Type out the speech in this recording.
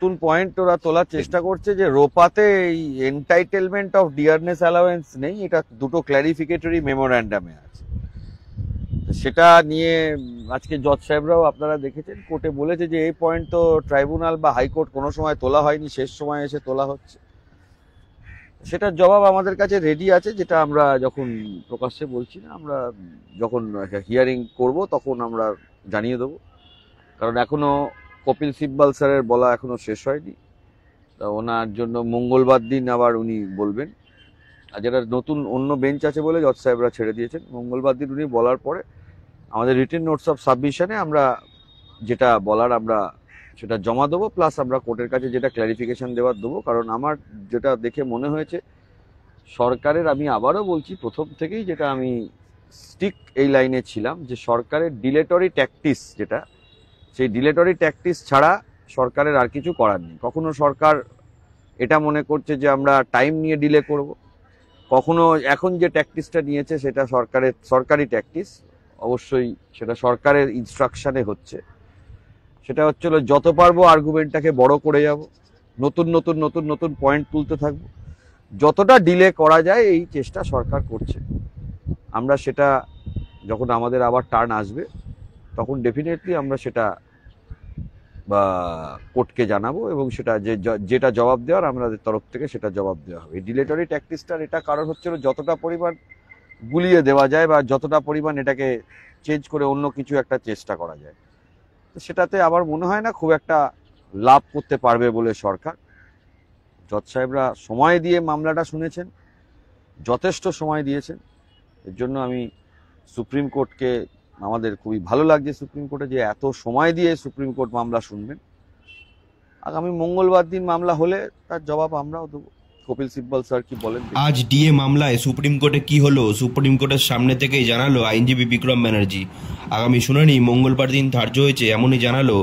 নতুন পয়েন্ট ওরা তোলার চেষ্টা করছে যে রোপাতে এই এন্টাইটেলমেন্ট অফ ডিয়ারনেস অ্যালাওয়েন্স নেই, এটা দুটো ক্ল্যারিফিকেটরি মেমোরান্ডামে আছে। সেটা নিয়ে আজকে জজ সাহেবরাও আপনারা দেখেছেন কোর্টে বলেছে যে এই পয়েন্ট তো ট্রাইব্যুনাল বা হাইকোর্ট কোনো সময় তোলা হয়নি, শেষ সময় এসে তোলা হচ্ছে। সেটার জবাব আমাদের কাছে রেডি আছে, যেটা আমরা যখন প্রকাশ্যে বলছি না, আমরা যখন হিয়ারিং করব তখন আমরা জানিয়ে দেবো। কারণ এখনো কপিল সিব্বাল স্যারের বলা এখনো শেষ হয়নি, তা ওনার জন্য মঙ্গলবার দিন আবার উনি বলবেন। আর যেটা নতুন অন্য বেঞ্চ আছে বলে জজ সাহেবরা ছেড়ে দিয়েছেন, মঙ্গলবার দিন উনি বলার পরে আমাদের রিটেন নোটস অফ সাবমিশনে আমরা যেটা বলার আমরা সেটা জমা দেবো, প্লাস আমরা কোর্টের কাছে যেটা ক্ল্যারিফিকেশন দেওয়ার দেবো। কারণ আমার যেটা দেখে মনে হয়েছে সরকারের, আমি আবারও বলছি প্রথম থেকেই যেটা আমি স্টিক এই লাইনে ছিলাম, যে সরকারের ডিলেটরি ট্যাকটিস যেটা, সেই ডিলেটরি ট্যাকটিস ছাড়া সরকারের আর কিছু করার নেই। কখনো সরকার এটা মনে করছে যে আমরা টাইম নিয়ে ডিলে করব, কখনো এখন যে ট্যাকটিসটা নিয়েছে সেটা সরকারি ট্যাকটিস, অবশ্যই সেটা সরকারের ইনস্ট্রাকশনে হচ্ছে। সেটা হচ্ছিল যত পারবো আর্গুমেন্টটাকে বড় করে যাব, নতুন নতুন নতুন নতুন পয়েন্ট তুলতে থাকবো, যতটা ডিলে করা যায় এই চেষ্টা সরকার করছে। আমরা সেটা যখন আমাদের আবার টার্ন আসবে তখন ডেফিনেটলি আমরা সেটা বা কোর্টকে জানাবো, এবং সেটা যেটা জবাব দেওয়ার আমাদের তরফ থেকে সেটা জবাব দেওয়া হবে। ডিলেটরি ট্যাকটিসটার এটা কারণ হচ্ছিল যতটা পরিমাণ গুলিয়ে দেওয়া যায় বা যতটা পরিমাণ এটাকে চেঞ্জ করে অন্য কিছু একটা চেষ্টা করা যায়, তো সেটাতে আমার মনে হয় না খুব একটা লাভ করতে পারবে বলে সরকার। জজ সাহেবরা সময় দিয়ে মামলাটা শুনেছেন, যথেষ্ট সময় দিয়েছেন। এর জন্য আমি সুপ্রিম কোর্টকে, আমাদের খুবই ভালো লাগছে সুপ্রিম কোর্টে যে এত সময় দিয়ে সুপ্রিম কোর্ট মামলা শুনবেন। আগামী মঙ্গলবার দিন মামলা হলে তার জবাব আমরাও দেবো। কপিল সিব্বল স্যার কি বলেন। আজ ডিএ মামলায় সুপ্রিম কোর্টে কি হলো, সুপ্রিম কোর্টের সামনে থেকেই জানালো আইনজীবী বিক্রম ব্যানার্জি। আগামী শুনানি মঙ্গলবার দিন ধার্য হয়েছে, এমনই জানালো